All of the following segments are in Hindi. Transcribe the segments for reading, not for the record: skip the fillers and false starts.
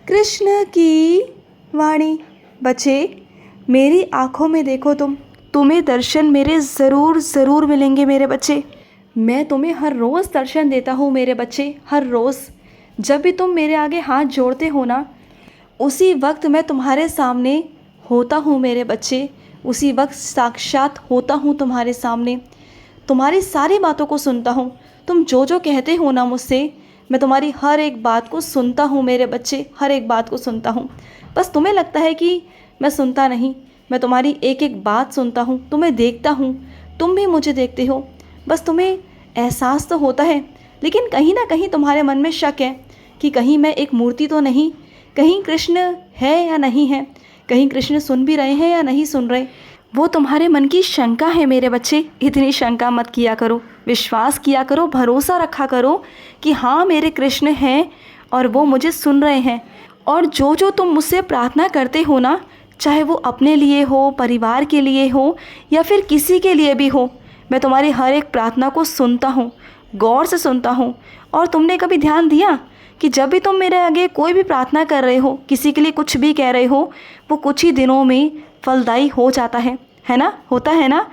कृष्ण की वाणी। बच्चे, मेरी आँखों में देखो तुम्हें दर्शन मेरे ज़रूर ज़रूर मिलेंगे मेरे बच्चे। मैं तुम्हें हर रोज़ दर्शन देता हूँ मेरे बच्चे, हर रोज़। जब भी तुम मेरे आगे हाथ जोड़ते हो ना, उसी वक्त मैं तुम्हारे सामने होता हूँ मेरे बच्चे। उसी वक्त साक्षात होता हूँ तुम्हारे सामने। तुम्हारी सारी बातों को सुनता हूँ। तुम जो जो कहते हो ना मुझसे, मैं तुम्हारी हर एक बात को सुनता हूँ मेरे बच्चे, हर एक बात को सुनता हूँ। बस तुम्हें लगता है कि मैं सुनता नहीं। मैं तुम्हारी एक एक बात सुनता हूँ, तुम्हें देखता हूँ, तुम भी मुझे देखते हो। बस तुम्हें एहसास तो होता है, लेकिन कहीं ना कहीं तुम्हारे मन में शक है कि कहीं मैं एक मूर्ति तो नहीं, कहीं कृष्ण है या नहीं है, कहीं कृष्ण सुन भी रहे हैं या नहीं सुन रहे। वो तुम्हारे मन की शंका है मेरे बच्चे। इतनी शंका मत किया करो, विश्वास किया करो, भरोसा रखा करो कि हाँ मेरे कृष्ण हैं और वो मुझे सुन रहे हैं। और जो जो तुम मुझसे प्रार्थना करते हो ना, चाहे वो अपने लिए हो, परिवार के लिए हो, या फिर किसी के लिए भी हो, मैं तुम्हारी हर एक प्रार्थना को सुनता हूँ, गौर से सुनता हूँ। और तुमने कभी ध्यान दिया कि जब भी तुम मेरे आगे कोई भी प्रार्थना कर रहे हो, किसी के लिए कुछ भी कह रहे हो, वो कुछ ही दिनों में फलदायी हो जाता है ना, होता है ना।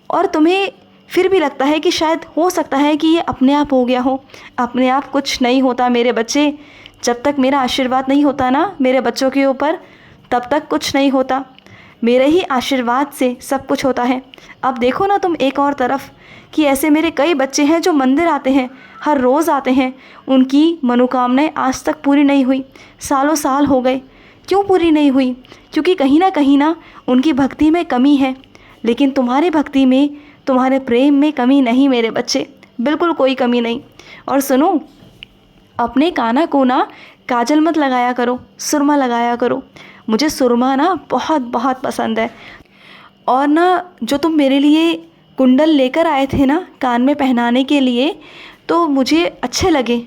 और तुम्हें फिर भी लगता है कि शायद हो सकता है कि ये अपने आप हो गया हो। अपने आप कुछ नहीं होता मेरे बच्चे। जब तक मेरा आशीर्वाद नहीं होता ना मेरे बच्चों के ऊपर, तब तक कुछ नहीं होता। मेरे ही आशीर्वाद से सब कुछ होता है। अब देखो ना तुम एक और तरफ कि ऐसे मेरे कई बच्चे हैं जो मंदिर आते हैं, हर रोज़ आते हैं, उनकी मनोकामनाएं आज तक पूरी नहीं हुई, सालों साल हो गए। क्यों पूरी नहीं हुई? क्योंकि कहीं ना उनकी भक्ति में कमी है। लेकिन तुम्हारी भक्ति में, तुम्हारे प्रेम में कमी नहीं मेरे बच्चे, बिल्कुल कोई कमी नहीं। और सुनो, अपने काना को ना काजल मत लगाया करो, सुरमा लगाया करो। मुझे सुरमा ना बहुत बहुत पसंद है। और ना जो तुम मेरे लिए कुंडल लेकर आए थे ना कान में पहनाने के लिए, तो मुझे अच्छे लगे।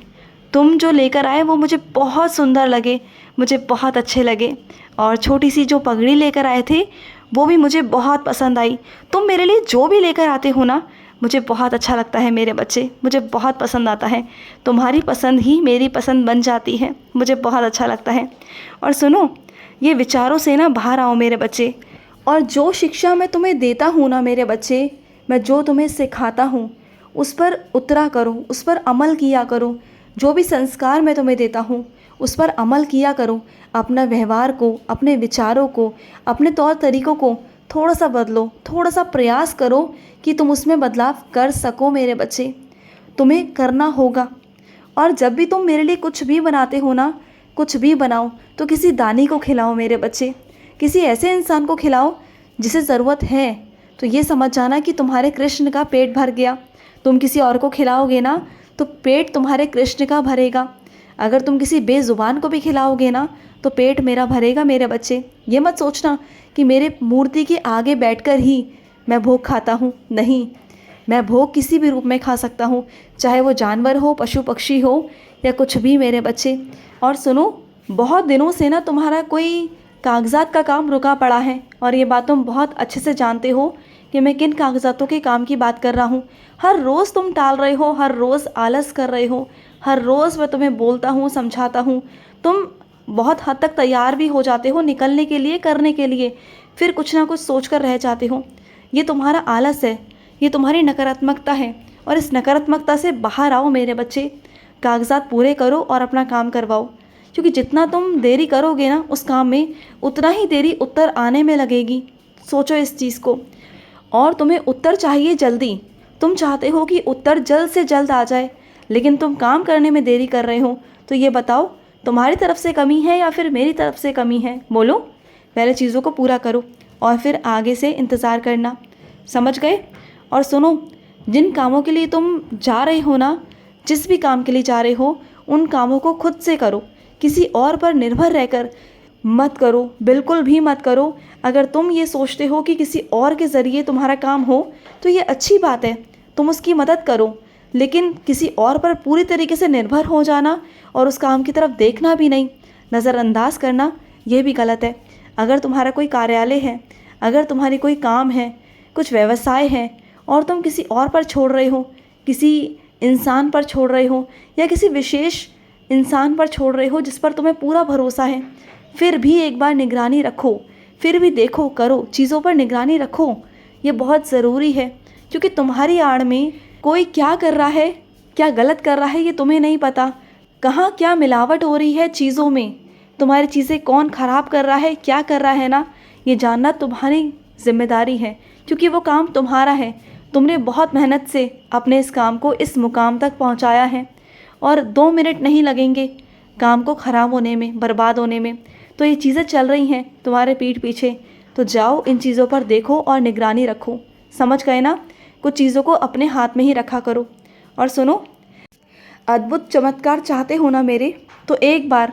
तुम जो लेकर आए वो मुझे बहुत सुंदर लगे, मुझे बहुत अच्छे लगे। और छोटी सी जो पगड़ी लेकर आए थे वो भी मुझे बहुत पसंद आई। तुम मेरे लिए जो भी लेकर आते हो ना, मुझे बहुत अच्छा लगता है मेरे बच्चे, मुझे बहुत पसंद आता है। तुम्हारी पसंद ही मेरी पसंद बन जाती है, मुझे बहुत अच्छा लगता है। और सुनो, ये विचारों से ना बाहर आओ मेरे बच्चे। और जो शिक्षा मैं तुम्हें देता हूँ ना मेरे बच्चे, मैं जो तुम्हें सिखाता हूँ उस पर उतरा करो, उस पर अमल किया करो। जो भी संस्कार मैं तुम्हें देता हूँ उस पर अमल किया करो। अपना व्यवहार को, अपने विचारों को, अपने तौर तरीक़ों को थोड़ा सा बदलो, थोड़ा सा प्रयास करो कि तुम उसमें बदलाव कर सको मेरे बच्चे। तुम्हें करना होगा। और जब भी तुम मेरे लिए कुछ भी बनाते हो ना, कुछ भी बनाओ तो किसी दानी को खिलाओ मेरे बच्चे, किसी ऐसे इंसान को खिलाओ जिसे ज़रूरत है। तो ये समझ जाना कि तुम्हारे कृष्ण का पेट भर गया। तुम किसी और को खिलाओगे ना तो पेट तुम्हारे कृष्ण का भरेगा। अगर तुम किसी बेज़ुबान को भी खिलाओगे ना तो पेट मेरा भरेगा मेरे बच्चे। ये मत सोचना कि मेरे मूर्ति के आगे बैठकर ही मैं भोग खाता हूँ, नहीं। मैं भोग किसी भी रूप में खा सकता हूँ, चाहे वो जानवर हो, पशु पक्षी हो, या कुछ भी मेरे बच्चे। और सुनो, बहुत दिनों से ना तुम्हारा कोई कागज़ात का काम रुका पड़ा है, और ये बात तुम बहुत अच्छे से जानते हो कि मैं किन कागज़ातों के काम की बात कर रहा हूँ। हर रोज़ तुम टाल रहे हो, हर रोज़ आलस कर रहे हो, हर रोज़ मैं तुम्हें बोलता हूँ, समझाता हूँ, तुम बहुत हद तक तैयार भी हो जाते हो निकलने के लिए, करने के लिए, फिर कुछ ना कुछ सोच कर रह जाते हो। ये तुम्हारा आलस है, ये तुम्हारी नकारात्मकता है। और इस नकारात्मकता से बाहर आओ मेरे बच्चे। कागजात पूरे करो और अपना काम करवाओ, क्योंकि जितना तुम देरी करोगे ना उस काम में, उतना ही देरी उत्तर आने में लगेगी। सोचो इस चीज़ को। और तुम्हें उत्तर चाहिए जल्दी। तुम चाहते हो कि उत्तर जल्द से जल्द आ जाए, लेकिन तुम काम करने में देरी कर रहे हो। तो ये बताओ, तुम्हारी तरफ से कमी है या फिर मेरी तरफ से कमी है? बोलो। पहले चीज़ों को पूरा करो और फिर आगे से इंतज़ार करना। समझ गए? और सुनो, जिन कामों के लिए तुम जा रहे हो ना, जिस भी काम के लिए जा रहे हो, उन कामों को खुद से करो, किसी और पर निर्भर रहकर मत करो, बिल्कुल भी मत करो। अगर तुम ये सोचते हो कि किसी और के ज़रिए तुम्हारा काम हो तो ये अच्छी बात है, तुम उसकी मदद करो, लेकिन किसी और पर पूरी तरीके से निर्भर हो जाना और उस काम की तरफ देखना भी नहीं, नज़रअंदाज करना, ये भी गलत है। अगर तुम्हारा कोई कार्यालय है, अगर तुम्हारी कोई काम है, कुछ व्यवसाय है, और तुम किसी और पर छोड़ रहे हो, किसी इंसान पर छोड़ रहे हो, या किसी विशेष इंसान पर छोड़ रहे हो जिस पर तुम्हें पूरा भरोसा है। फिर भी एक बार निगरानी रखो, फिर भी देखो, करो, चीज़ों पर निगरानी रखो। ये बहुत ज़रूरी है, क्योंकि तुम्हारी आड़ में कोई क्या कर रहा है, क्या गलत कर रहा है, ये तुम्हें नहीं पता। कहाँ क्या मिलावट हो रही है चीज़ों में, तुम्हारी चीज़ें कौन ख़राब कर रहा है, क्या कर रहा है ना, ये जानना तुम्हारी जिम्मेदारी है, क्योंकि वो काम तुम्हारा है। तुमने बहुत मेहनत से अपने इस काम को इस मुकाम तक पहुंचाया है, और 2 मिनट नहीं लगेंगे काम को ख़राब होने में, बर्बाद होने में। तो ये चीज़ें चल रही हैं तुम्हारे पीठ पीछे, तो जाओ इन चीज़ों पर देखो और निगरानी रखो। समझ गए ना? कुछ चीज़ों को अपने हाथ में ही रखा करो। और सुनो, अद्भुत चमत्कार चाहते हो ना मेरे, तो एक बार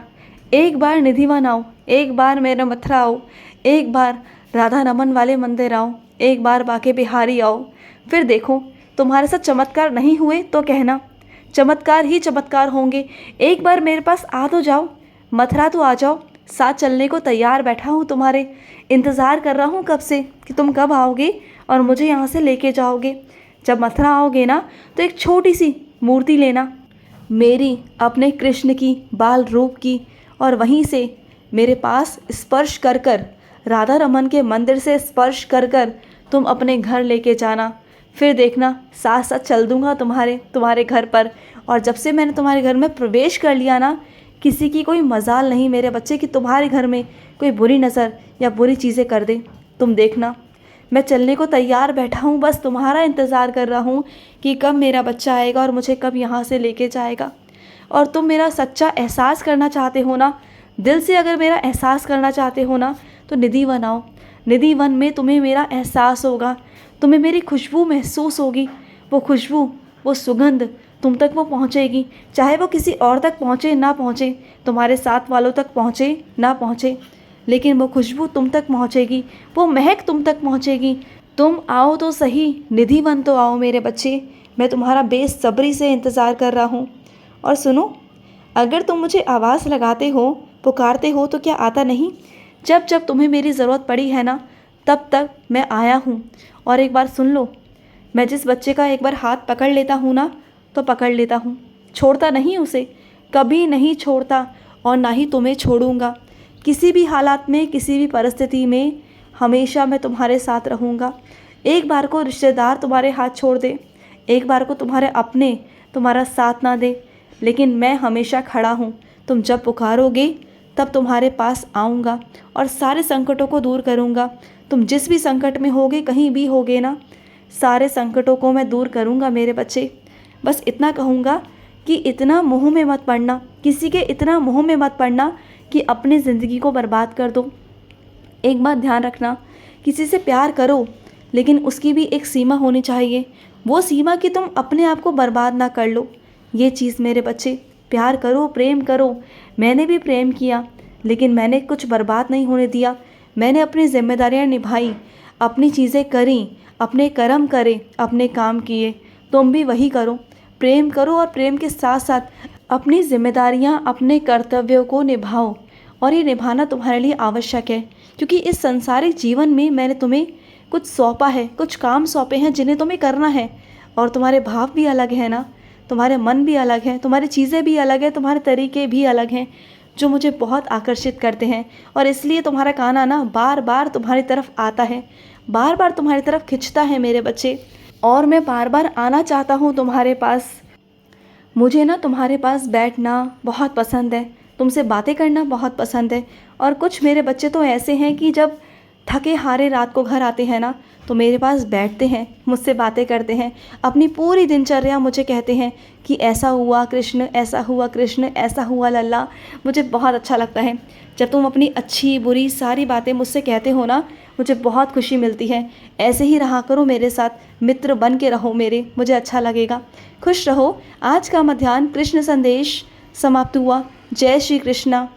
निधिवन आओ, एक बार मेरे मथुरा आओ, एक बार राधा रमन वाले मंदिर आओ, एक बार बाके बिहारी आओ। फिर देखो तुम्हारे साथ चमत्कार नहीं हुए तो कहना, चमत्कार ही चमत्कार होंगे। एक बार मेरे पास आ तो जाओ, मथुरा तो आ जाओ, साथ चलने को तैयार बैठा हूँ, तुम्हारे इंतज़ार कर रहा हूँ कब से कि तुम कब आओगे और मुझे यहाँ से लेके जाओगे। जब मथुरा आओगे ना, तो एक छोटी सी मूर्ति लेना मेरी, अपने कृष्ण की, बाल रूप की, और वहीं से मेरे पास स्पर्श कर कर, राधा रमन के मंदिर से स्पर्श कर कर तुम अपने घर लेके जाना। फिर देखना साथ साथ चल दूँगा तुम्हारे घर पर। और जब से मैंने तुम्हारे घर में प्रवेश कर लिया ना, किसी की कोई मजाल नहीं मेरे बच्चे कि तुम्हारे घर में कोई बुरी नज़र या बुरी चीज़ें कर दे। तुम देखना, मैं चलने को तैयार बैठा हूँ, बस तुम्हारा इंतज़ार कर रहा हूँ कि कब मेरा बच्चा आएगा और मुझे कब यहाँ से लेके जाएगा। और तुम मेरा सच्चा एहसास करना चाहते हो ना, दिल से अगर मेरा एहसास करना चाहते हो ना, तो निधि वन आओ। निधि वन में तुम्हें मेरा एहसास होगा, तुम्हें मेरी खुशबू महसूस होगी। वो खुशबू, वो सुगंध तुम तक वो पहुँचेगी, चाहे वो किसी और तक पहुँचे ना पहुँचे, तुम्हारे साथ वालों तक पहुँचे ना पहुँचे, लेकिन वो खुशबू तुम तक पहुँचेगी, वो महक तुम तक पहुँचेगी। तुम आओ तो सही, निधि वन तो आओ मेरे बच्चे, मैं तुम्हारा बेसब्री से इंतज़ार कर रहा हूँ। और सुनो, अगर तुम मुझे आवाज़ लगाते हो, पुकारते हो, तो क्या आता नहीं? जब जब तुम्हें मेरी ज़रूरत पड़ी है ना, तब तक मैं आया हूँ। और एक बार सुन लो, मैं जिस बच्चे का एक बार हाथ पकड़ लेता हूँ ना, तो पकड़ लेता हूँ, छोड़ता नहीं उसे, कभी नहीं छोड़ता, और ना ही तुम्हें छोड़ूंगा। किसी भी हालात में, किसी भी परिस्थिति में हमेशा मैं तुम्हारे साथ रहूँगा। एक बार को रिश्तेदार तुम्हारे हाथ छोड़ दे, एक बार को तुम्हारे अपने तुम्हारा साथ ना दे, लेकिन मैं हमेशा खड़ा हूँ। तुम जब पुकारोगे तब तुम्हारे पास आऊँगा और सारे संकटों को दूर करूँगा। तुम जिस भी संकट में होगे, कहीं भी होगे ना, सारे संकटों को मैं दूर करूँगा मेरे बच्चे। बस इतना कहूँगा कि इतना मोह में मत पड़ना, किसी के इतना मोह में मत पड़ना कि अपनी ज़िंदगी को बर्बाद कर दो। एक बात ध्यान रखना, किसी से प्यार करो, लेकिन उसकी भी एक सीमा होनी चाहिए। वो सीमा कि तुम अपने आप को बर्बाद ना कर लो। ये चीज़ मेरे बच्चे, प्यार करो, प्रेम करो। मैंने भी प्रेम किया, लेकिन मैंने कुछ बर्बाद नहीं होने दिया। मैंने अपनी जिम्मेदारियाँ निभाई, अपनी चीज़ें करी, अपने कर्म करे, अपने काम किए। तुम भी वही करो, प्रेम करो, और प्रेम के साथ साथ अपनी जिम्मेदारियाँ, अपने कर्तव्यों को निभाओ। और ये निभाना तुम्हारे लिए आवश्यक है, क्योंकि इस संसारिक जीवन में मैंने तुम्हें कुछ सौंपा है, कुछ काम सौंपे हैं जिन्हें तुम्हें करना है। और तुम्हारे भाव भी अलग हैं ना, तुम्हारे मन भी अलग हैं, तुम्हारी चीज़ें भी अलग हैं, तुम्हारे तरीके भी अलग हैं, जो मुझे बहुत आकर्षित करते हैं। और इसलिए तुम्हारा कान आना बार बार तुम्हारी तरफ आता है, बार बार तुम्हारी तरफ खिंचता है मेरे बच्चे। और मैं बार बार आना चाहता हूँ तुम्हारे पास। मुझे ना तुम्हारे पास बैठना बहुत पसंद है, तुमसे बातें करना बहुत पसंद है। और कुछ मेरे बच्चे तो ऐसे हैं कि जब थके हारे रात को घर आते हैं ना, तो मेरे पास बैठते हैं, मुझसे बातें करते हैं, अपनी पूरी दिनचर्या मुझे कहते हैं कि ऐसा हुआ कृष्ण, ऐसा हुआ कृष्ण, ऐसा हुआ लल्ला। मुझे बहुत अच्छा लगता है जब तुम अपनी अच्छी बुरी सारी बातें मुझसे कहते हो ना, मुझे बहुत खुशी मिलती है। ऐसे ही रहा करो मेरे साथ, मित्र बन के रहो मेरे, मुझे अच्छा लगेगा। खुश रहो। आज का मध्याह्न कृष्ण संदेश समाप्त हुआ। जय श्री कृष्णा।